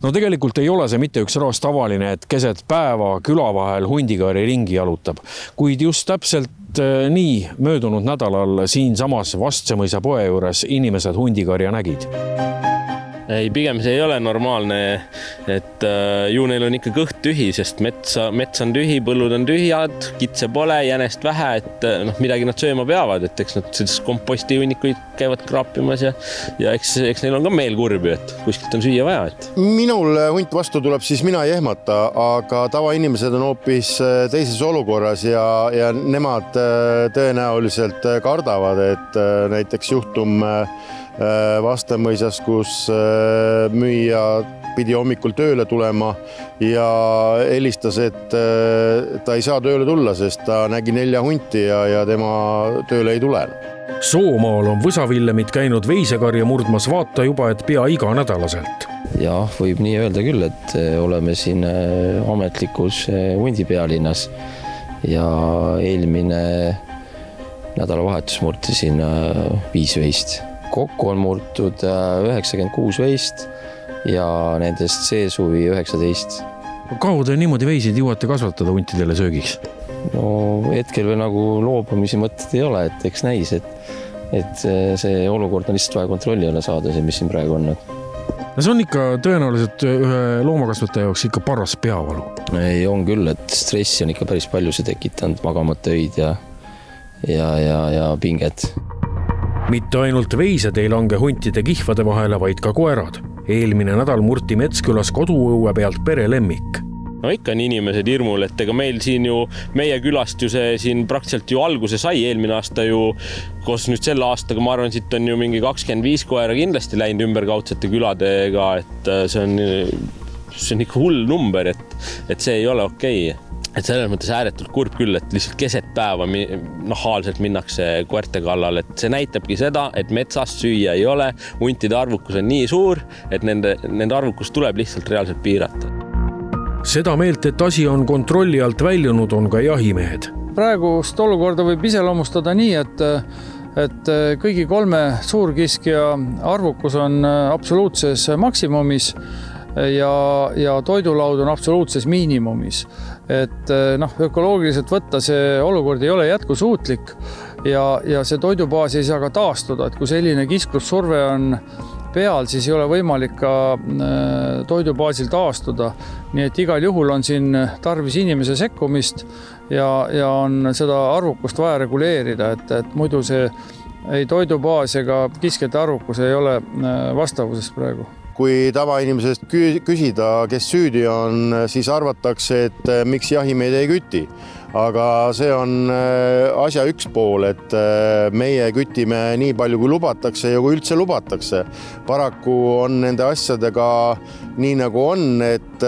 No tegelikult ei ole see mitte üks raas tavaline, et keset päeva küla vahel hundikari ringi jalutab, kuid just täpselt nii möödunud nädalal siinsamas Vastsemõisa poe juures inimesed hundikarja nägid. Ei, pigem see ei ole normaalne, et ju neil on ikka kõht tühi, sest mets on tühi, põllud on tühjad, kitse pole, jänest vähe, et midagi nad sööma peavad, et eks nad kompostihunnikuid käivad kraapimas ja eks neil on ka meel kurbi, et kuskilt on süüa vaja. Et. Minul hunt vastu tuleb, siis mina ei ehmata, aga tavainimesed on hoopis teises olukorras ja nemad tõenäoliselt kardavad, et näiteks juhtum Vastemõisas, kus müüja pidi hommikul tööle tulema ja helistas, et ta ei saa tööle tulla, sest ta nägi 4 hunti ja tema tööle ei tule. Soomaal on Võsavillemid käinud veisekarja murdmas vaata juba, et pea iga nädalaselt. Jah, võib nii öelda küll, et oleme siin ametlikus hundi pealinnas ja eelmine nädalavahetus murti siin 5 veist. Kokku on murtud 96 veist ja nendest see suvi 19. Kaua te niimoodi veisid jõuate kasvatada huntidele söögiks? No hetkel veel nagu loobumise mõtted ei ole, et eks näis, et see olukord on lihtsalt vaja kontrolli alla saada, see, mis siin praegu on. No see on ikka tõenäoliselt ühe loomakasvataja jaoks ikka paras peavalu. Ei, on küll, et stressi on ikka päris palju see tekitanud, magamata öid ja pinget. Mitte ainult veised ei lange huntide kihvade vahele, vaid ka koerad. Eelmine nädal murti Metskülas koduõue pealt perelemmik. No ikka on inimesed hirmul, et ega meil siin ju, meie külast ju see siin praktiliselt ju alguse sai eelmine aasta ju, koos nüüd selle aastaga, ma arvan, siit on ju mingi 25 koera kindlasti läinud ümberkaudsete küladega, et see on ikka hull number, et see ei ole okei. Et selles mõttes ääretult kurb küll, et lihtsalt keset päeva nahaalselt minnakse koerte kallal, et see näitabki seda, et metsas süüa ei ole, huntide arvukus on nii suur, et nende arvukus tuleb lihtsalt reaalselt piirata. Seda meelt, et asi on kontrolli alt väljunud, on ka jahimehed. Praegust olukorda võib iseloomustada nii, et kõigi 3 suurkiskja arvukus on absoluutses maksimumis ja toidulaud on absoluutses miinimumis. Et ökoloogiliselt võtta see olukord ei ole jätkusuutlik ja see toidubaas ei saa ka taastuda, et kui selline kisklussurve on peal, siis ei ole võimalik ka toidubaasil taastuda. Nii et igal juhul on siin tarvis inimese sekkumist ja on seda arvukust vaja reguleerida, et muidu see ei toidubaas ega kiskjate arvukus ei ole vastavuses praegu. Kui tavainimesest küsida, kes süüdi on, siis arvatakse, et miks jahimehed ei küti. Aga see on asja üks pool, et meie kütime nii palju, kui lubatakse ja kui üldse lubatakse. Paraku on nende asjadega nii nagu on, et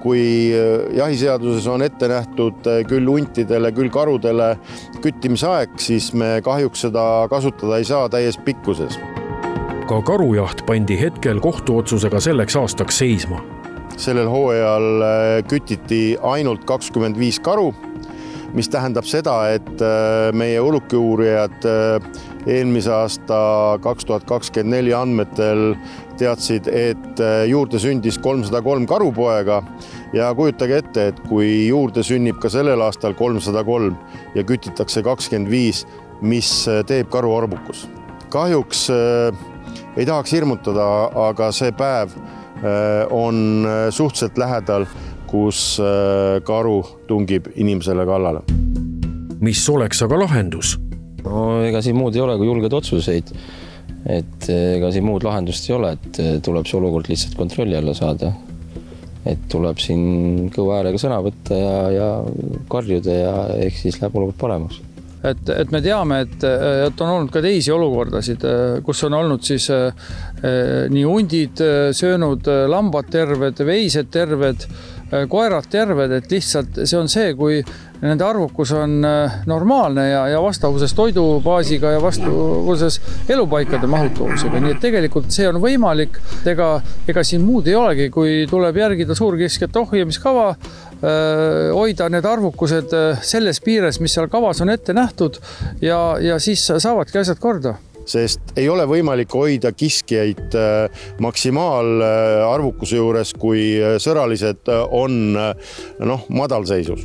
kui jahiseaduses on ette nähtud küll huntidele, küll karudele küttimisaeg, siis me kahjuks seda kasutada ei saa täies pikkuses. Ka karujaht pandi hetkel kohtuotsusega selleks aastaks seisma. Sellel hooajal kütiti ainult 25 karu, mis tähendab seda, et meie ulukiuurijad eelmise aasta 2024 andmetel teadsid, et juurde sündis 303 karupoega ja kujutage ette, et kui juurde sünnib ka sellel aastal 303 ja kütitakse 25, mis teeb karu arvukus. Kahjuks ei tahaks hirmutada, aga see päev on suhteliselt lähedal, kus karu tungib inimesele kallale. Mis oleks aga lahendus? No, ega siin muud ei ole kui julged otsuseid. Et ega siin muud lahendust ei ole, et tuleb see olukord lihtsalt kontrolli alla saada. Et tuleb siin kõva häälega sõna võtta ja karjuda ja ehk siis läheb olukord paremaks. Et me teame, et on olnud ka teisi olukordasid, kus on olnud siis nii hundid söönud, lambad terved, veised terved, koerad terved, et lihtsalt see on see, kui nende arvukus on normaalne ja vastavuses toidubaasiga ja vastavuses elupaikade mahutavusega. Nii et tegelikult see on võimalik, ega siin muud ei olegi, kui tuleb järgida suurkiskjate ohjamiskava, hoida need arvukused selles piires, mis seal kavas on ette nähtud ja siis saavadki asjad korda. sest ei ole võimalik hoida kiskjaid maksimaalarvukuse juures, kui sõralised on madalseisus.